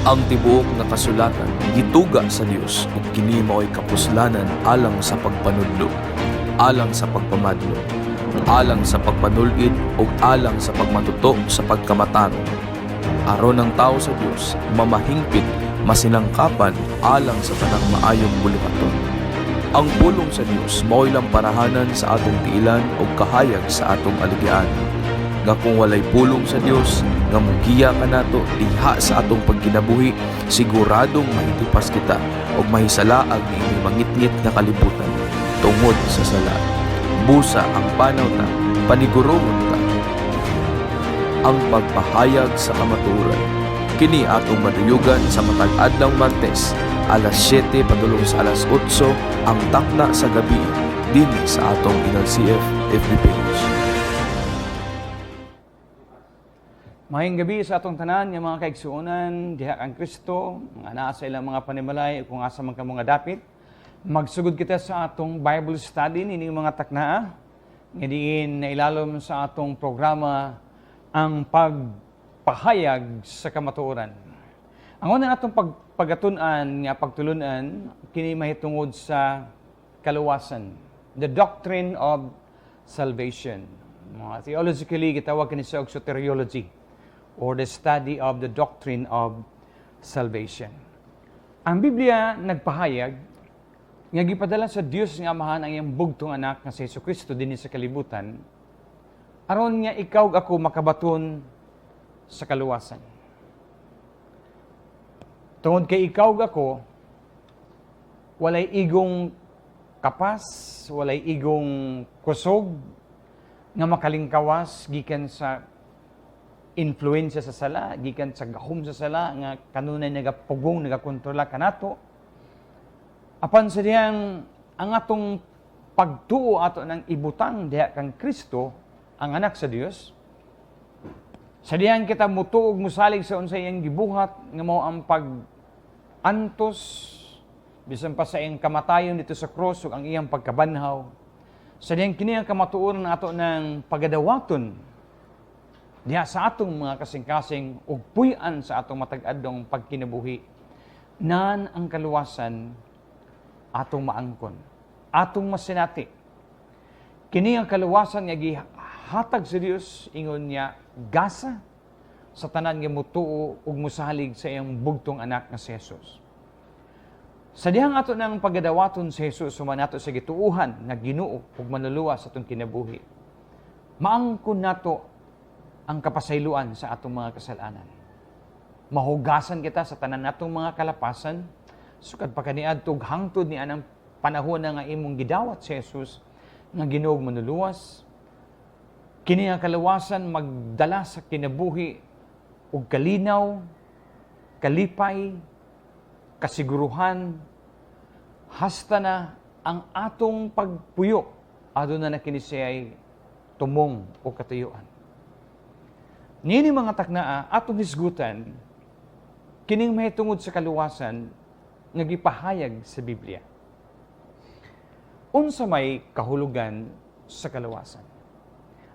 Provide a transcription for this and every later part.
Ang tibuok nga kasulatan gituga sa Dios ug kini mao'y kapuslanan alang sa pagpanudlo, alang sa pagpamadlo, alang sa pagpanulid ug alang sa pagmatuto sa pagkamatarong. Aron ang tao sa Dios mamahingpit masinangkapan alang sa tanang maayong bulikaton. Ang pulong sa Dios mao'y lamparahanan sa atong tiilan ug kahayag sa atong aligian. Nga kung walay pulong sa Dios nga mugiya kanato diha sa atong pagkinabuhi, siguradong mahitupas kita ug mahisalaag niini mangitngit nga kalibutan tungod sa sala. Busa ang panaw ta, paniguruhon ta. Ang pagpahayag sa kamatuoran kini atong maduyugan sa matag adlawng Martes, alas 7 padulong sa alas 8 ang takna sa gabi dinhi sa atong InalCF FB page. Mahing gabi sa atong tanan, nga mga kaigsuonan, diha kang Kristo, nga naa sa ilang mga panimalay, kung asa man ka mga dapit. Magsugod kita sa atong Bible study, nining mga taknaa, nga diin na ilalom sa atong programa, ang pagpahayag sa kamatuoran. Ang una natong pagatunan, nga pagtulunan, kini mahitungod sa kaluwasan, the doctrine of salvation. Theologically, gitawag kini sa soteriology, or the study of the doctrine of salvation. Ang Biblia nagpahayag nga gipadala sa Dios nga Amahan ang iyang bugtong anak nga si Jesucristo dinhi sa kalibutan aron nga ikaw ug ako makabaton sa kaluwasan. Tungod kay ikaw ug ako walay igong kapas, walay igong kusog nga makalingkawas gikan sa influensya sa sala, gikan sa gahom sa sala, nga kanunay nagapugong, nagakontrola kanato. Apan sa diyang, ang atong pagtuo ato ng ibutang diha kang Kristo, ang anak sa Dios, sa diyang kita mutuog musalig sa unsay iyang gibuhat, nga mao ang pag-antos, bisan pa sa iyang kamatayon dito sa cross, ug ang iyang pagkabanhaw, sa diyang kini ang kamatuoran ato ng pagadawaton, diha sa atong mga kasing-kasing ug puy-an sa atong matag-adtong pagkinabuhi, nan ang kaluwasan atong maangkon, atong masinati. Kini ang kaluwasan nga gihatag sa Dios ingon niya gasa sa tanan nga mutuo ug musalig sa iyang bugtong anak nga si Jesus. Sa dihang ato ng pagadawaton si Jesus human nato sa gituuhan nga Ginoo ug manluluwas sa atong kinabuhi, maangkon nato ang kapasayloan sa atong mga kasalanan. Mahugasan kita sa tanan natong mga kalapasan, sukad pa kaniadtog hangtod ni anang panahon na nga imong gidawat si Jesus nga Ginoo manluluwas. Kini ang kaluwasan magdala sa kinabuhi ug kalinaw, kalipay, kasiguruhan, hasta na ang atong pagpuyo aduna na kini siya'y tumong o katuyuan. Nini mga taknaa, atong hisgutan, kining mahitungod sa kaluwasan, nga gipahayag sa Biblia. Unsa may kahulugan sa kaluwasan?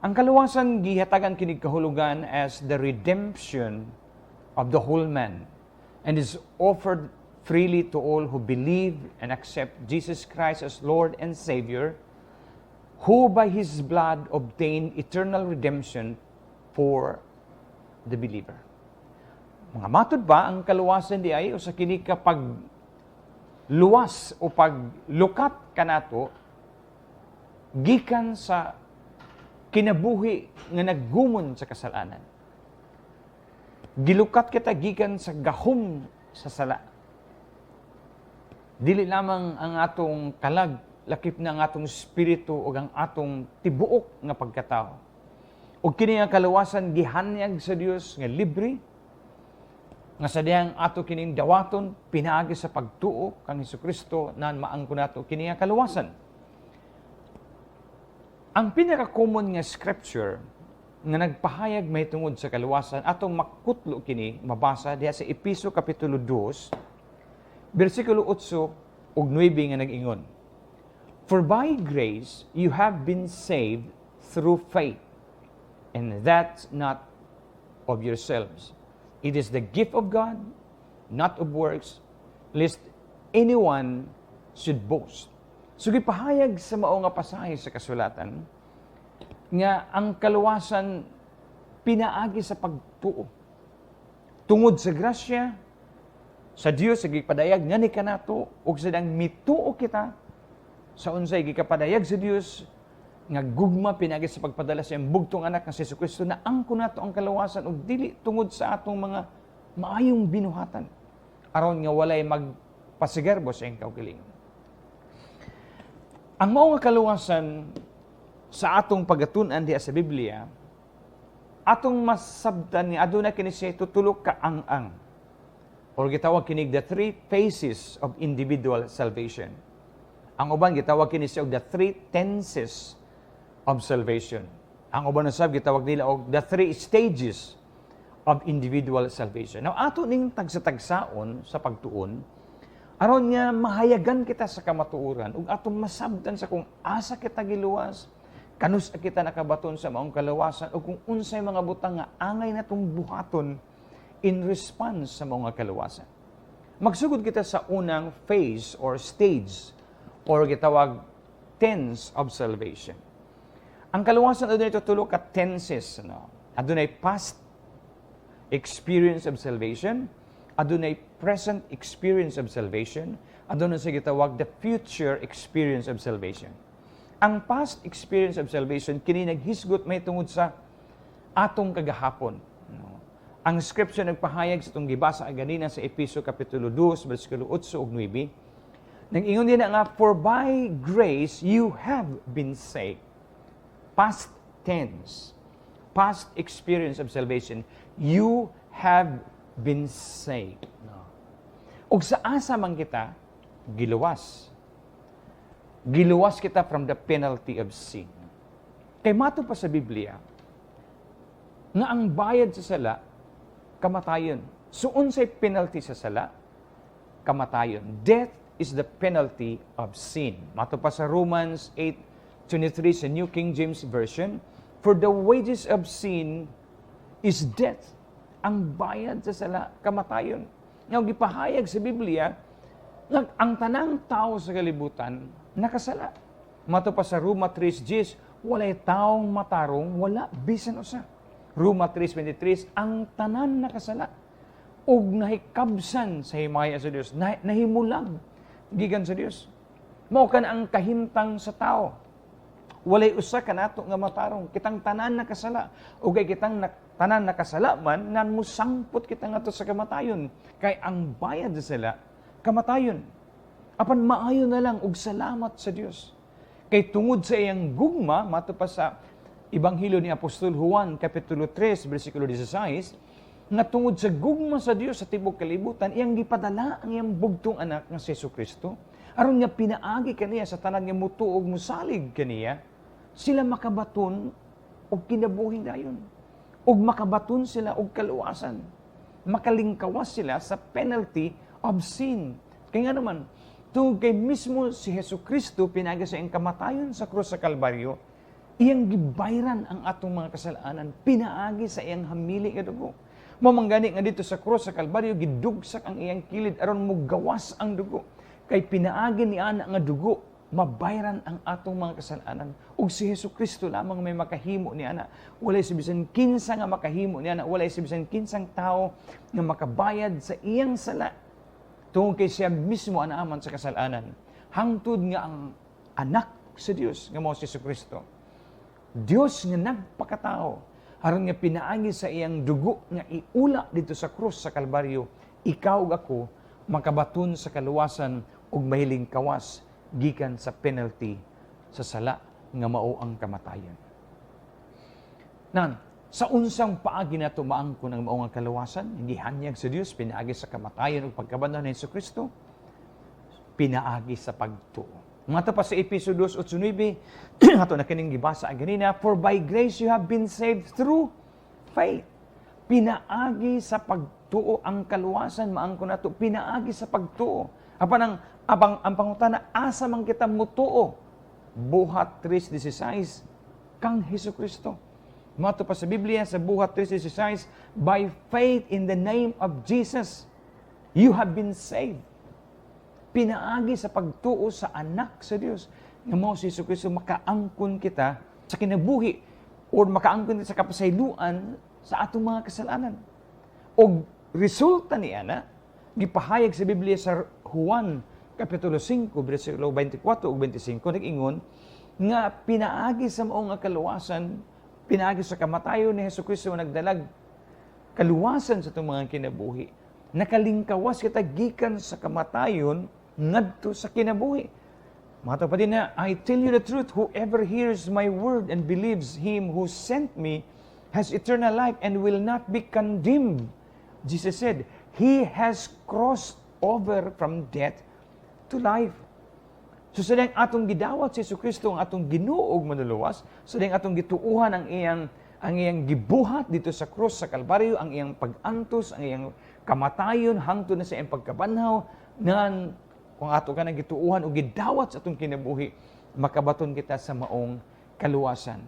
Ang kaluwasan, gihatagan kinig kahulugan as the redemption of the whole man, and is offered freely to all who believe and accept Jesus Christ as Lord and Savior, who by His blood obtained eternal redemption for the believer. Mga matod ba ang kaluwasan di ay o sa kini kapag luwas o paglukat kanato gikan sa kinabuhi nga naggumon sa kasalanan. Gilukat kita gikan sa gahom sa sala. Dili lamang ang atong kalag, lakip na ang atong espiritu o ang atong tibuok nga pagkatao. O kini ang kaluwasan gihanyag sa Dios nga libre, nga sa diyang ato kining dawaton, pinaagi sa pagtuo kang Jesucristo nan maangkon nato kini ang kaluwasan. Ang pinaka-common nga scripture nga nagpahayag mahitungod sa kaluwasan, atong makutlo kini, mabasa diha sa Episo Kapitulo 2, versikulo 8 ug 9 nga nag-ingon, "For by grace you have been saved through faith, and that's not of yourselves. It is the gift of God, not of works, lest anyone should boast. So gipahayag sa mao nga pasahe sa kasulatan nga ang kaluwasan pinaagi sa pagtuo. Tungod sa grasya sa Dios sa gipadayag nga ni kanato ug sadang mituo kita sa unsay gikapadayag sa Dios nga gugma pinagi sa pagpadala sa iyang bugtong anak nga si Jesucristo na angko nato ang kalawasan ug dili tungod sa atong mga maayong binuhatan aron nga walay magpasigarbo sa iyang kaugalingon. Ang mao nga kalawasan sa atong pagatun-an diha sa Biblia atong masabtan ni aduna kini siya tutulok ka ang-ang or gitawag kinig the three phases of individual salvation. Ang uban gitawag kini siya og the three tenses of salvation. Ang uban usab gitawag nila og the three stages of individual salvation. Now ato ning tagsa-tagsaon sa pagtuon aron nga mahayagan kita sa kamatuoran ug atong masabtan sa kung asa kita giluwas, kanus kita nakabaton sa maong kalawasan ug kung unsay mga butang nga angay natong buhaton in response sa mga kalawasan. Magsugod kita sa unang phase or stage or gitawag tense of salvation. Ang kaluwasan adunay tutulo ka tenses, no? Adunay past experience of salvation, adunay present experience of salvation, adunay sa gitawag the future experience of salvation. Ang past experience of salvation kini naghisgot may tungod sa atong kagahapon, no? Ang scripture nagpahayag sa itong gibasa ganina sa Efeso Kapitulo 2, versikulo 8 ug 9. Nag-ingon din nga, for by grace you have been saved. Past tense, past experience of salvation, you have been saved. No. Ug sa asa man kita, giluwas. Giluwas kita from the penalty of sin. Kay mato pa sa Biblia, nga ang bayad sa sala, kamatayon. So unsay penalty sa sala? Kamatayon. Death is the penalty of sin. Mato pa sa Romans 8:23 sa New King James Version, for the wages of sin is death. Ang bayad sa sala, kamatayon. Nga gipahayag sa Biblia, ang tanang tao sa kalibutan, nakasala. Mato pa sa Roma 3:10, walay taong matarong, wala bisan usa. Roma 3:23, ang tanan nakasala. Og nahikabsan sa himaya sa Dios, nahimulag gikan sa Dios. Mao kan ang kahimtang sa tao. Walay usa kanato nga matarong, kitang tanan nakasala. O kay kitang tanan nakasala man, nan musangpot kita ngadto sa kamatayon. Kay ang bayad sa sala, kamatayon. Apan maayo na lang og salamat sa Dios. Kay tungod sa iyang gugma, mato pa sa Ebanghelyo ni Apostol Juan, Kapitulo 3, versikulo 16, nga tungod sa gugma sa Dios sa tibok kalibutan, iyang gipadala ang iyang bugtong anak nga si Jesucristo. Aron nga pinaagi kaniya sa tanan nga mutuog musalig kaniya, sila makabaton og kinabuhi dayon. Og makabaton sila og kaluwasan. Makalingkawas sila sa penalty of sin. Kaya nga naman, tungod kay mismo si Jesucristo pinaagi sa iyang kamatayon sa krus sa Kalbaryo, iyang gibayran ang atong mga kasalanan, pinaagi sa iyang hamili nga dugo. Mamanggani nga dito sa krus sa Kalbaryo, gidugsak ang iyang kilid aron mugawas ang dugo. Kay pinaagi ni ana nga dugo, mabayran ang atong mga kasalanan. Ug si Jesucristo lamang may makahimo ni ana. Walay si bisan kinsa nga makahimo ni ana, walay si bisan kinsang tao nga makabayad sa iyang sala. Tungod kay siya mismo anaaman sa kasalanan. Hangtod nga ang anak sa Dios nga mao si Jesucristo. Dios nga nagpakatao aron nga pinaagi sa iyang dugo nga iula dito sa krus sa Kalbaryo, ikaw ug ako makabaton sa kaluwasan ug mahiling kawas gikan sa penalty sa sala nga mao ang kamatayon. Nan, sa unsang paagi nato maangko ng mao nga kaluwasan, gihanyag sa Dios pinaagi sa kamatayon ug pagkabanhaw ni Jesucristo, pinaagi sa pagtuo. Mga pa sa Efeso 2:8-9, ato na kining gibasa ganina, for by grace you have been saved through faith. Pinaagi sa pagtuo ang kaluwasan maangko nato, pinaagi sa pagtuo. Apan ang pangutana, asa man kita mutuo? Buhat 3:16 kang Jesucristo. Mato pa sa Biblia sa Buhat 3:16, by faith in the name of Jesus. You have been saved. Pinaagi sa pagtuo sa anak sa Dios nga mao si Jesucristo makaangkon kita sa kinabuhi o makaangkon kita sa kapasayloan sa atong mga kasalanan. O resulta niya na gipahayag sa Biblia sa Juan Kapitulo 5, versikulo 24 ug 25, nag-ingon nga pinaagi sa mao nga kaluwasan, pinaagi sa kamatayon ni Jesucristo nga nagdalag kaluwasan sa itong mga kinabuhi. Nakalingkawas kita gikan sa kamatayon ngadto sa kinabuhi. Mga pa din na, I tell you the truth, whoever hears my word and believes him who sent me has eternal life and will not be condemned. Jesus said, He has crossed over from death to life. So sa dayang atong gidawat si Jesucristo ang atong ginuog manuluwas, sa dayang atong gituuhan ang iyang gibuhat dito sa krus sa Kalbaryo, ang iyang pag-antos, ang iyang kamatayon hangtod na sa iyang pagkabanhaw, nan kung ato ka nang gituuhan o gidawat sa atong kinabuhi, makabaton kita sa maong kaluwasan.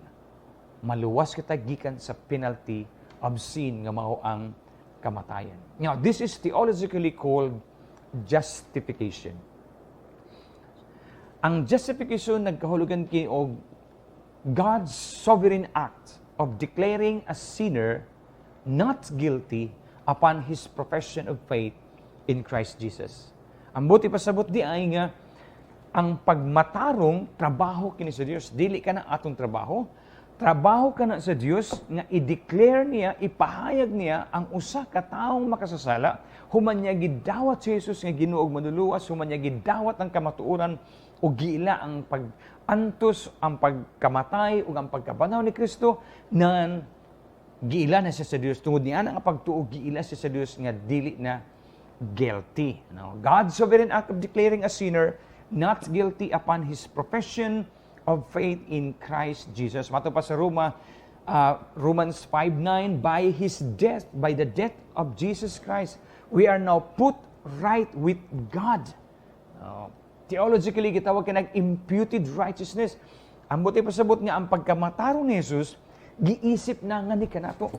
Maluwas kita gikan sa penalty of sin nga mao ang kamatayan. Now, this is theologically called justification. Ang justification nagkahulugan kini og God's sovereign act of declaring a sinner not guilty upon his profession of faith in Christ Jesus. Ang buti pasabot di ay nga ang pagmatarong trabaho kini sa Dios, dili ka na atong trabaho. Trabaho ka na sa Dios nga i-declare niya, ipahayag niya ang usa ka taong makasasala, human niya gidawat si Jesus nga Ginoo ug manluluwas, human niya gidawat ang kamatuoran o giila ang pag-antos, ang pagkamatay ug ang pagkabanaw ni Kristo nan giila na siya sa Dios. Tungod niya ang pagtuo giila siya sa Dios nga dili na guilty. No? God's sovereign act of declaring a sinner not guilty upon his profession of faith in Christ Jesus. Mato pa sa Romans 5:9, by his death, by the death of Jesus Christ, we are now put right with God. Theologically, gitawag ka nag-imputed righteousness. Ang buti pasabot nga ang pagkamatarong ni Jesus, giisip na nga ni kanato.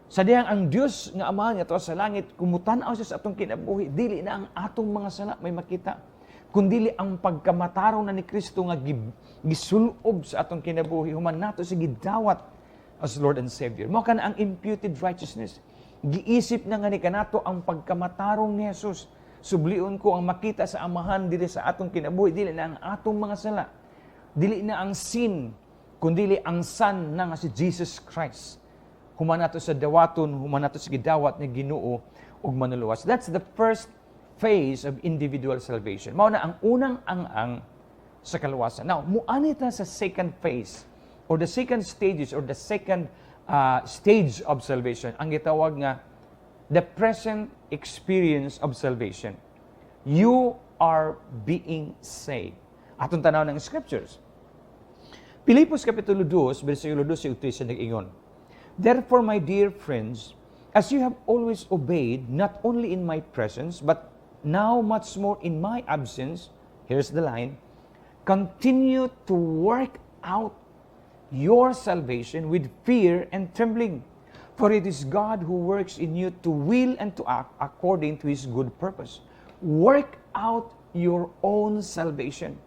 Sa diyang ang Dios nga Ama niya to sa langit, kumutan-aw siya sa atong kinabuhi, dili na ang atong mga sala may makita, kundili ang pagkamatarong na ni Kristo nga gisulob sa atong kinabuhi, human nato sa gidawat as Lord and Savior. Mao kana ang imputed righteousness. Giisip na nga ni kanato ang pagkamatarong ni Jesus. Sublion ko ang makita sa Amahan dili sa atong kinabuhi, dili na ang atong mga sala, dili na ang sin, kundili ang Son na nga si Jesus Christ. Human nato sa dawaton, human nato sa gidawat ni Ginoo ug manluluwas. That's the first phase of individual salvation. Mao na ang unang ang sa kaluwasan. Now, muani ta sa second phase or the second stages or the second stage of salvation. Ang gitawag nga the present experience of salvation. You are being saved. Atong tanaw ng scriptures. Pilipos Kapitulo 2, versikulo 2 ug 3 nag-ingon, Therefore, my dear friends, as you have always obeyed, not only in my presence, but now much more in my absence, here's the line, continue to work out your salvation with fear and trembling. For it is God who works in you to will and to act according to His good purpose. Work out your own salvation.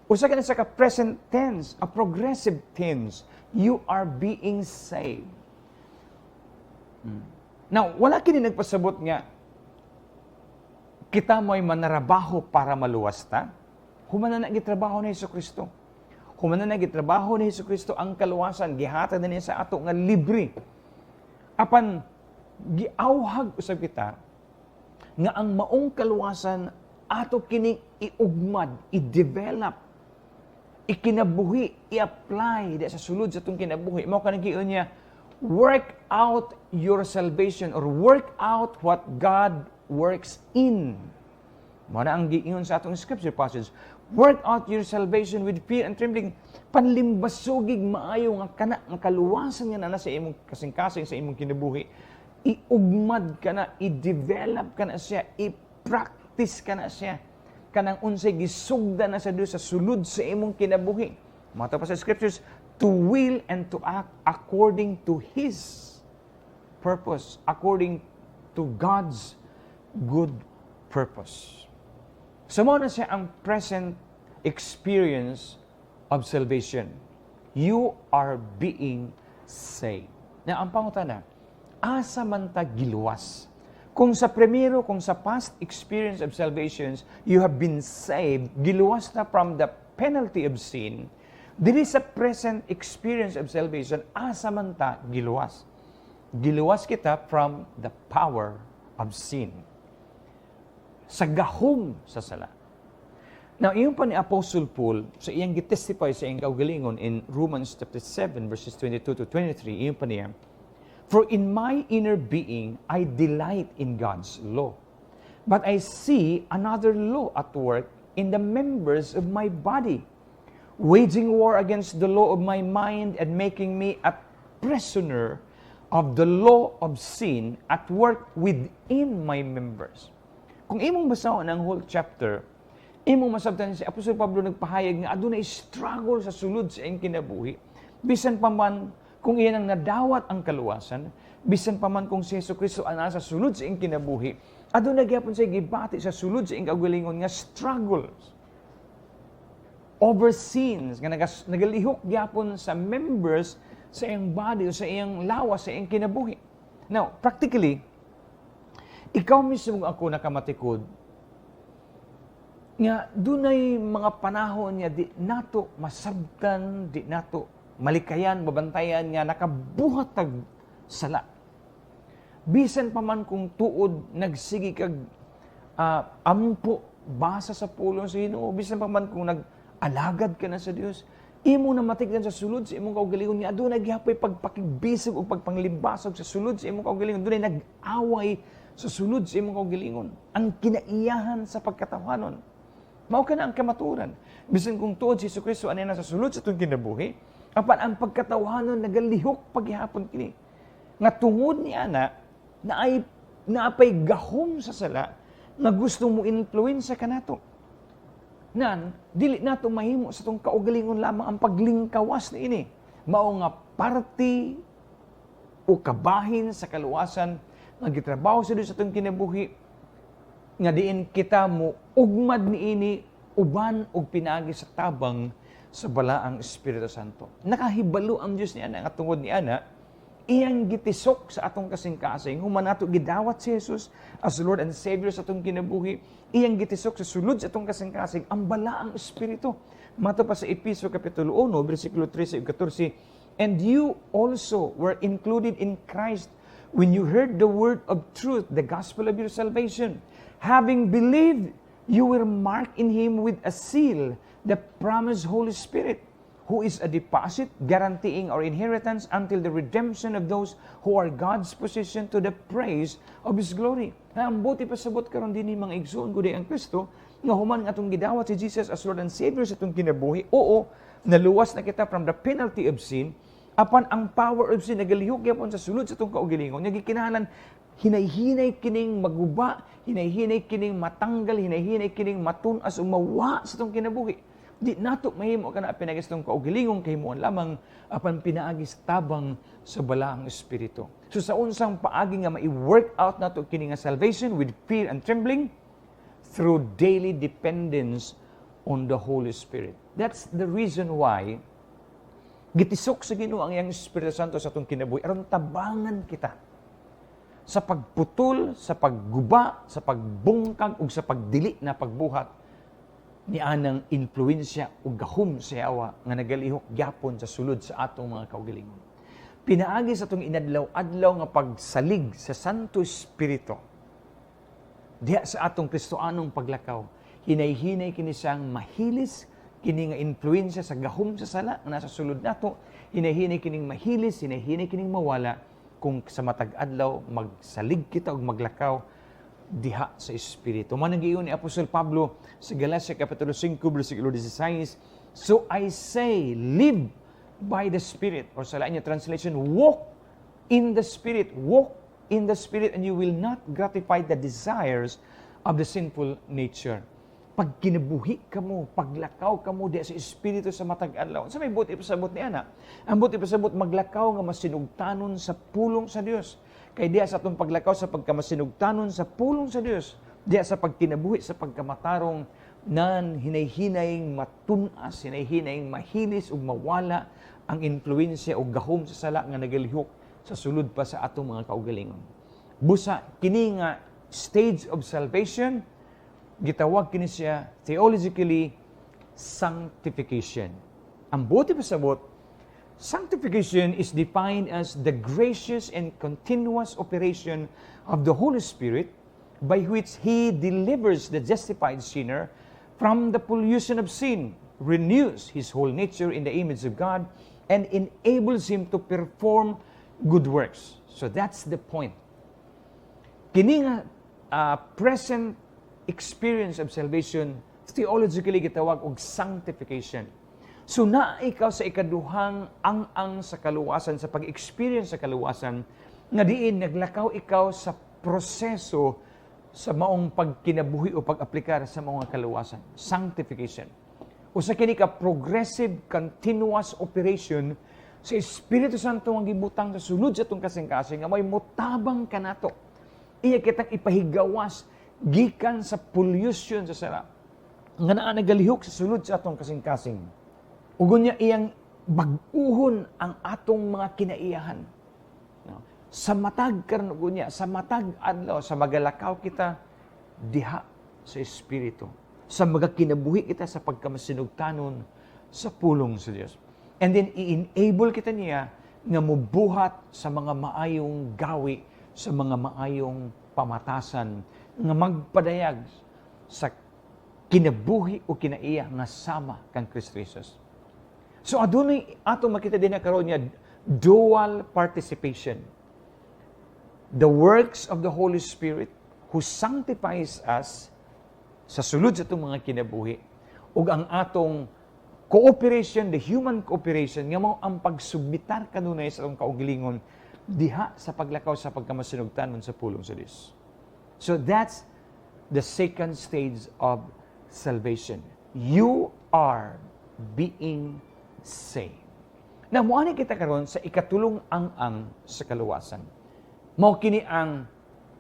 Usa ka na sa present tense, a progressive tense. You are being saved. Now, wala kini nagpasabot nga kita mo'y manarabaho para maluwas ta. Human na nagitrabaho ni Jesucristo. Human na nagitrabaho ni Jesucristo ang kaluwasan. Gihatag na niya sa ato nga libre. Apan, giawhag usab kita nga ang maong kaluwasan ato kining iugmad, i-develop, ikinabuhi, i-apply sa sulod sa itong kinabuhi. Mao kanang giyon niya, work out your salvation or work out what God works in. Mao na ang giingon sa atong scripture passage. Work out your salvation with fear and trembling. Panlimbasugig maayo nga kana nga kaluwasan nga na sa imong kasing-kasing sa imong kinabuhi. Iugmad ka na, i-develop ka na siya, i-practice ka na siya. Kanang unsay gisugda na sa Dios sa sulod sa imong kinabuhi. Mata pa sa scriptures, to will and to act according to His purpose, according to God's good purpose. Samo na siya ang present experience of salvation. You are being saved. Na ang pangutana, asa man ta giluwas. Kung sa past experience of salvation, you have been saved, giluwas na from the penalty of sin, dili sa present experience of salvation, asa man ta giluwas. Giluwas kita from the power of sin. Sa gahom sa sala. Now, iyon pa ni Apostle Paul, sa iyang gitestify sa iyang kaugalingon in Romans chapter 7, verses 22 to 23, iyon pa niya, for in my inner being, I delight in God's law. But I see another law at work in the members of my body, waging war against the law of my mind and making me a prisoner of the law of sin at work within my members. Kung imong basahon ang whole chapter, imong masabtan si Apostol Pablo nagpahayag nga adunay struggle sa sulod sa iyang kinabuhi. Bisan pa man kung iyan ang nadawat ang kaluwasan, bisan pa man kung si Jesucristo ang nasa sulod sa iyang kinabuhi, adunay gyapon siya gibati sa sulod sa iyang kaugalingon nga struggles over sins nga nagalihok gyapon sa members sa iyang body o sa iyang lawas sa iyang kinabuhi. Now, practically, ikaw mismo ako nakamatikod nga dunay mga panahon nga di nato masabtan, di nato malikayan, mabantayan nga nakabuhatag sala. Bisan pa man kung tuod nagsigi kag ampo basa sa pulong sa Ginoo, bisan pa man kung nag-alagad ka na sa Dios, imo na matigdan sa sulod sa imong kaugalingon nga adunay gyapon pagpakigbisig o pagpanglimbasog sa sulod sa imong kaugalingon, dunay nag-away sa sulod sa imong kaugalingon. Ang kinaiyahan sa pagkatawanon. Mao ka na ang kamaturan. Bisan kung tuod si Jesucristo anay na sa sulod sa itong kinabuhi, apan ang pagkatawanon nagalihok paghihapon kini. Nga tungod ni ana naapay gahom sa sala nga gusto mo influensya kanato. Nan dili nato mahimo sa tong kaugalingon lamang ang paglingkawas ni ini. Mao nga parte o kabahin sa kaluwasan nga gitrabaho sa Dios sa itong kinabuhi nga diin kita mo ugmad niini uban og pinagi sa tabang sa balaang Espiritu Santo. Nakahibalo ang Dios ni ana nga tungod ni ana iyang gitisok sa atong kasing-kasing human nato gidawat si Jesus as Lord and Savior sa atong kinabuhi, iyang gitisok sa sulod sa atong kasing-kasing ang balaang Espiritu. Mato pa sa Efeso kapitulo 1 bersikulo 13 ug 14, and you also were included in Christ when you heard the word of truth, the gospel of your salvation. Having believed, you were marked in Him with a seal, the promised Holy Spirit, who is a deposit guaranteeing our inheritance until the redemption of those who are God's possession to the praise of His glory. Ang buti pasabot karon dinhi mga igsoon gudi ang Kristo nga human nga atong gidawat si Jesus as Lord and Savior sa atong kinabuhi. Oo, naluwas na kita from the penalty of sin. Apan ang power of sin nagalihok gyapon sa sulod sa itong kaugalingon. Nga gikinahanglan hinay-hinay kining maguba, hinay-hinay kining matanggal, hinay-hinay kining matunas o mawa sa itong kinabuhi. Di nato mahimo ka na pinagis itong kaugalingon kahimuan lamang apan pinaagis tabang sa balaang Espiritu. So sa unsang paagi nga mai-work out nato kini nga salvation with fear and trembling through daily dependence on the Holy Spirit. That's the reason why gitisok sa Ginoo ang iyang Espiritu Santo sa atong kinabuhi aron tabangan kita sa pagputol, sa pagguba, sa pagbungkag ug sa pagdili na pagbuhat ni anang influensya ug gahom sa yawa nga nagalihok gyapon sa sulod sa atong mga kaugalingon. Pinaagi sa atong inadlaw-adlaw nga pagsalig sa Santo Espiritu diha sa atong Kristoanong paglakaw, hinay-hinay kini siyang mahilis kini nga influensya sa gahom sa sala nga nasa sulod nato, hinay-hinay kining mahilis, hinay-hinay kining mawala kung sa matag adlaw magsalig kita ug maglakaw diha sa Espiritu. Manang-giyon ni Apostol Pablo sa Galacia kapitulo 5 bersikulo 16, so I say, live by the Spirit, or sa lain niya translation, walk in the Spirit, and you will not gratify the desires of the sinful nature. Pag kinabuhi ka mo, paglakaw ka mo di sa Espiritu sa matag adlaw. Sa may buti pasabot ni ana. Ang buti pasabot maglakaw nga masinugtanon sa pulong sa Dios. kay diya sa atong paglakaw sa pagkamasinugtanon sa pulong sa Dios, diya sa pagkinabuhi sa pagkamatarong nan hinay-hinayng matunas, hinay-hinayng mahilis ug mawala ang influensya o gahom sa sala nga nagalihok sa sulod pa sa atong mga kaugalingon. Busa kini nga stage of salvation, gitawag kini siya theologically sanctification. Ang buti pa sabot, sanctification is defined as the gracious and continuous operation of the Holy Spirit by which He delivers the justified sinner from the pollution of sin, renews his whole nature in the image of God, and enables him to perform good works. So that's the point. Kini nga present experience of salvation, theologically gitawag og sanctification. So na ikaw sa ikaduhang ang sa kaluwasan, sa pag-experience sa kaluwasan, nga diin naglakaw ikaw sa proseso sa maong pagkinabuhi o pag-aplikar sa mga kaluwasan. Sanctification. Usa kini ka progressive, continuous operation sa Espiritu Santo ang gibutang sa sulod sa itong kasing-kasing nga may mutabang kanato. Iya kitang ipahigawas gikan sa pollution sa sala nga naa nagalihok sa sulod sa atong kasing-kasing. Ugon niya iyang bag-uhon ang atong mga kinaiyahan. Sa matag karon ugon niya, sa matag adlaw, sa magalakaw kita diha sa Espiritu. Sa magakinabuhi kita sa pagkamasinugtanon sa pulong sa Dios. And then i-enable kita niya nga mubuhat sa mga maayong gawi, sa mga maayong pamatasan, nga magpadayag sa kinabuhi o kinaiya nga sama kang Kristo Jesus. So adunay ato makita din na karon niya dual participation. The works of the Holy Spirit who sanctifies us sa sulod sa itong mga kinabuhi ug ang atong cooperation, the human cooperation nga mao ang pagsubmitar kanunay sa atong kaugalingon diha sa paglakaw sa pagkamasinugtanon sa pulong sa Dios. So that's the second stage of salvation. You are being saved. Na moani kita karon sa ikatulong ang sa kaluwasan. Mao kini ang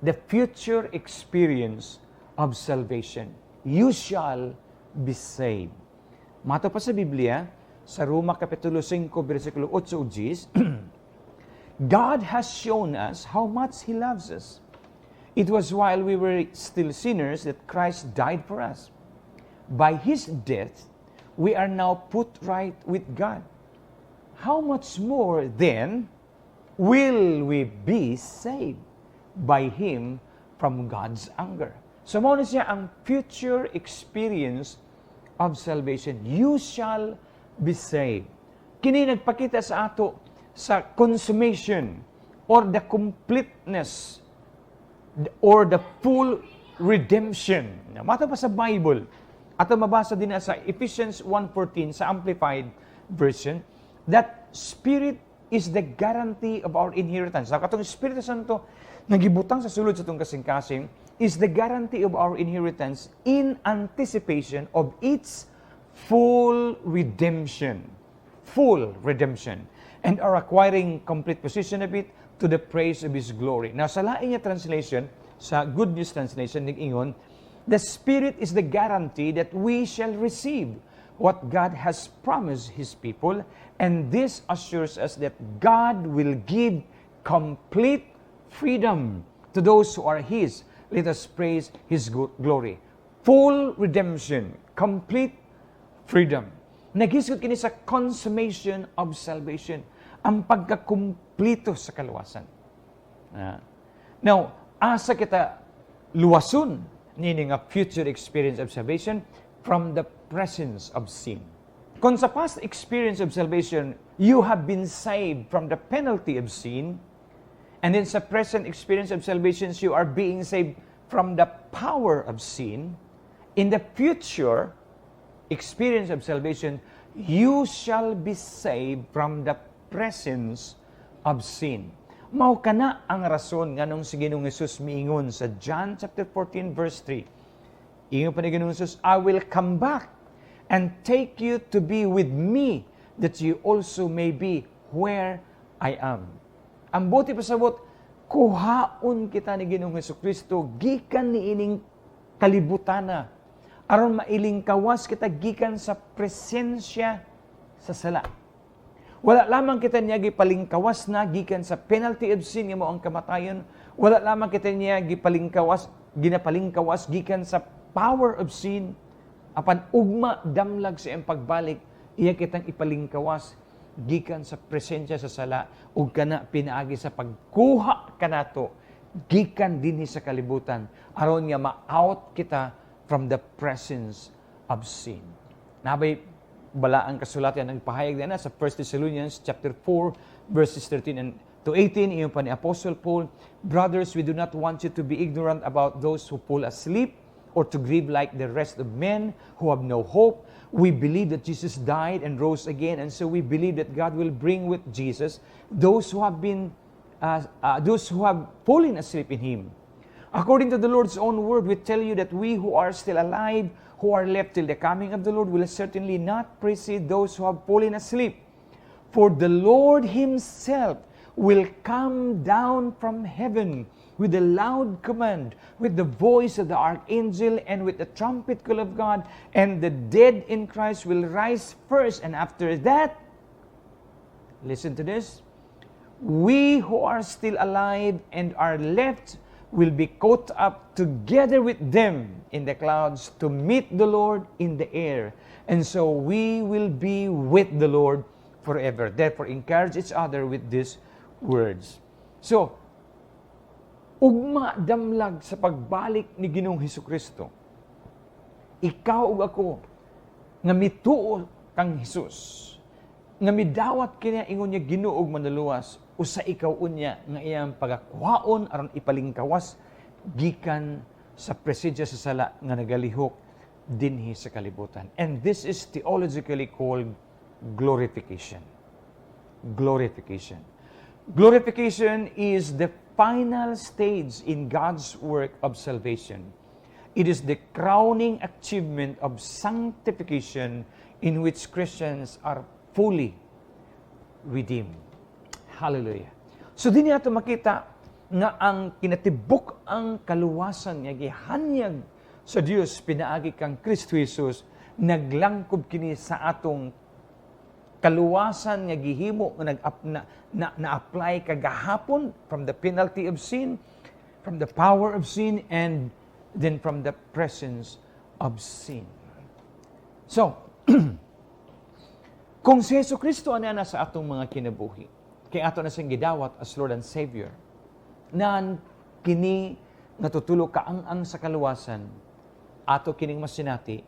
the future experience of salvation. You shall be saved. Mato pa sa Biblia, sa Roma Kapitulo 5, versikulo 8 ug 10, God has shown us how much He loves us. It was while we were still sinners that Christ died for us. By His death, we are now put right with God. How much more then will we be saved by Him from God's anger? So mao na siya ang future experience of salvation. You shall be saved. Kini nagpakita sa ato sa consummation or the completeness or the full redemption. Mato pa sa Bible. Ato mabasa din sa Ephesians 1:14 sa Amplified Version that Spirit is the guarantee of our inheritance. Sa katong Espiritu Santo nagibutang sa sulod sa itong kasing-kasing is the guarantee of our inheritance in anticipation of its full redemption. Full redemption. And are acquiring complete possession of it to the praise of His glory. Now, sa lain niya translation, sa Good News Translation, nag-ingon, the Spirit is the guarantee that we shall receive what God has promised His people, and this assures us that God will give complete freedom to those who are His. Let us praise His glory. Full redemption, complete freedom. Naghisgot kini sa consummation of salvation, ang pagkakumplito sa kaluwasan. Now, asa kita luwason nini nga future experience of salvation from the presence of sin. Kung sa past experience of salvation, you have been saved from the penalty of sin, and then sa present experience of salvation, you are being saved from the power of sin. In the future experience of salvation, you shall be saved from the presence of sin. Mao kana ang rason nganong si Ginoong Hesus miingon sa John chapter 14 verse 3. Ingon pa ni Ginoong Hesus, I will come back and take you to be with me, that you also may be where I am. Ang buti pasabot, kuhaon kita ni Ginoong Hesukristo gikan niining kalibutana aron mailingkawas kita gikan sa presensya sa sala. Wala lamang kita niya gipalingkawas na gikan sa penalty of sin nga mao ang kamatayon. Wala lamang kita niya ginapalingkawas gikan sa power of sin. Apan ugma damlag sa iyang pagbalik, iya kitang ipalingkawas gikan sa presensya sa sala ug kana pinaagi sa pagkuha kanato gikan dinhi sa kalibutan aron nga ma-out kita from the presence of sin. Nabay bala ang kasulatan nagpahayag na sa 1 Thessalonians chapter 4 verses 13 and to 18 iyon pa ni Apostle Paul, brothers, we do not want you to be ignorant about those who fall asleep or to grieve like the rest of men who have no hope. We believe that Jesus died and rose again, and so we believe that God will bring with Jesus those who have fallen asleep in Him. According to the Lord's own word, we tell you that we who are still alive, who are left till the coming of the Lord, will certainly not precede those who have fallen asleep. For the Lord Himself will come down from heaven with a loud command, with the voice of the archangel, and with the trumpet call of God, and the dead in Christ will rise first, and after that, listen to this, we who are still alive and are left will be caught up together with them in the clouds to meet the Lord in the air, and so we will be with the Lord forever. Therefore, encourage each other with these words. So, ugma damlag sa pagbalik ni Ginoong Hesukristo. Ikaw ug ako nga mituo kang Hesus, nga midawat kini ingon niya Ginoo ug manluwas, usa ikaw unya nga iyang pagakuhaon aron ipalingkawas gikan sa presensya sa sala nga nagalihok dinhi sa kalibutan. And this is theologically called glorification. Glorification. Glorification is the final stage in God's work of salvation. It is the crowning achievement of sanctification in which Christians are fully redeemed. Hallelujah. So din nato makita nga ang kinatibuk ang kaluwasan nga gihanyag sa Dios pinaagi kang Kristo Jesus, naglangkob kini sa atong kaluwasan nga gihimo nga na-apply kagahapon from the penalty of sin, from the power of sin, and then from the presence of sin. So, kung si Jesucristo ana sa atong mga kinabuhi, kay ato na siyang gidawat as Lord and Savior, nan kini natutulog kaang-ang sa kaluwasan, ato kining masinati,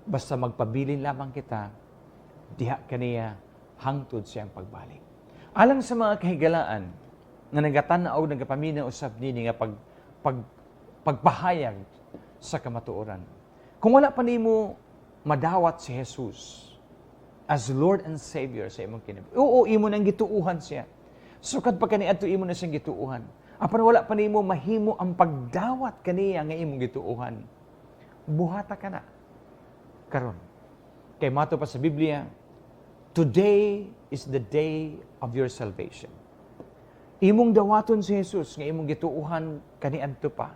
basta magpabilin lamang kita, diha kaniya hangtod siyang pagbalik. Alang sa mga kahigalaan nga nagatanaw og nagapaminaw usab nini nga pagpahayag sa kamatuoran. Kung wala pa nimo madawat si Jesus as Lord and Savior sa imong kinabuhi, oo, imo nang gituuhan siya. Sukad pa kaniadto imo na siyang gituuhan. Apan wala pa nimo mahimo ang pagdawat kaniya nga imong gituuhan. Buhata ka na karon. Kay mato pa sa Biblia, today is the day of your salvation. Imong dawaton si Jesus nga imong gituuhan kaniadto pa.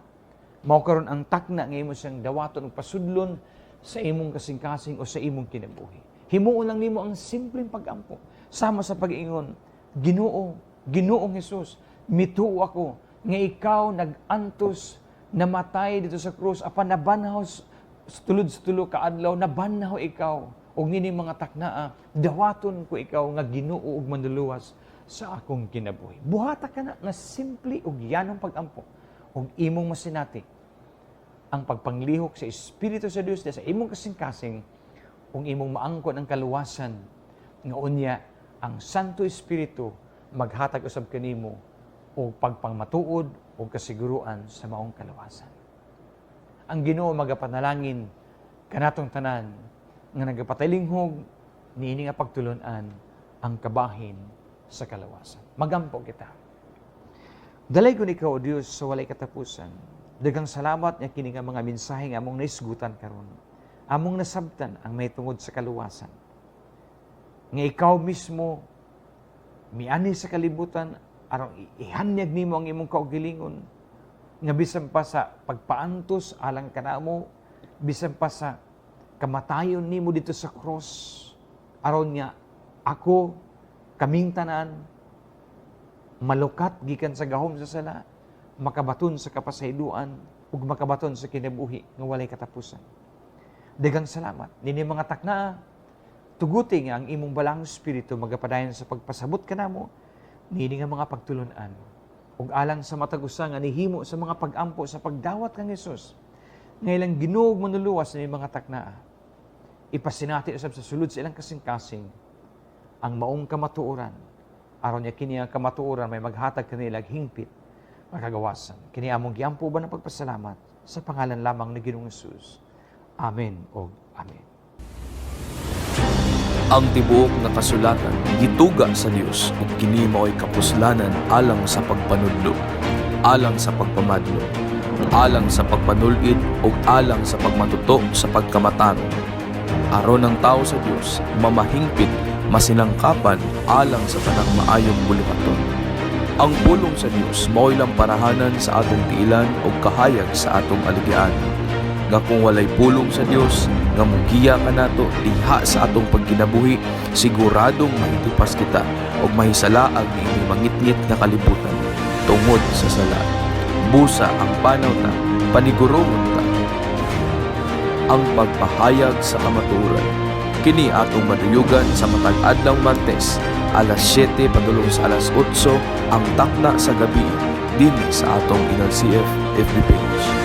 Mao karon ang takna nga imo siyang dawaton ug pasudlon sa imong kasing-kasing o sa imong kinabuhi. Himuon lang nimo ang simpleng pag-ampo sama sa pag-ingon, Ginoo, Ginoong Jesus, mituo ako nga ikaw nag-antos namatay dito sa krus apan nabanhaw tulod-tulo ka adlaw, nabanhaw ikaw og nini mga taknaa, dawaton ko ikaw nga Ginoo ug manluluwas sa akong kinabuhi. Buhata ka na nga simple ug yanong pag-ampo ug imong masinati ang pagpanglihok sa Espiritu sa Dios sa imong kasing-kasing ug imong maangkon ang kaluwasan nga unya ang Santo Espiritu maghatag usab kanimo og pagpangmatuod ug kasiguruan sa maong kaluwasan. Ang Ginoo magapanalangin kanatong tanan nga nagapatalinghog niini nga pagtulon-an ang kabahin sa kalawasan. Magampo kita. Dalay ko ni ikaw, Diyos, sa walay katapusan. Daghang salamat nga kini nga mga mensahe nga among naisgutan karon. Among nasabtan ang may tungod sa kaluwasan. Nga ikaw mismo miani sa kalibutan aron ihanyag nimo ang imong kaugalingon nga bisan pa sa pagpaantos alang kanamo, bisan pa sa kamatayon nimo dito sa cross, aron nga ako kaming tanan malukat gikan sa gahom sa sala, makabaton sa kapasayloan ug makabaton sa kinabuhi nga walay katapusan. Daghang salamat nini mga takna, tuguti nga ang imong balang espiritu magapadayon sa pagpasabot kanamo nini nga mga pagtulunan ug alang sa matag usa nga nihimo sa mga pagampo sa pagdawat kang Hesus nga ilang Ginoo ug manluluwas ni mga takna. Ipasinati usab sa sulod sa ilang kasing-kasing ang maong kamatuoran aron niya kini ang kamatuoran may maghatag kanila hingpit makagawasan. Kini among giampo ba ng pagpasalamat sa pangalan lamang ni Ginoong Hesus. Amen o amen. Ang tibuok nga kasulatan gituga sa Dios ug kini mao'y kapuslanan alang sa pagpanudlo, alang sa pagpamadlo, alang sa pagpanulid ug alang sa pagmatuto sa pagkamatarong. Aron ang tao sa Dios mamahingpit masinangkapan alang sa tanang maayong bulikaton. Ang pulong sa Dios mao'y lamparahanan sa atong tiilan ug kahayag sa atong aligian. Nga kung walay pulong sa Dios nga mugiya kanato diha sa atong pagkinabuhi, siguradong mahitupas kita ug mahisalaag niini mangitngit nga kalibutan tungod sa sala. Busa ang panaw ta, paniguruhon ta. Ang pagpahayag sa kamatuoran kini atong maduyugan sa matag adlaw Martes, alas 7 padulong sa alas 8 ang takna sa gabi dinhi sa atong Inal CF FB page.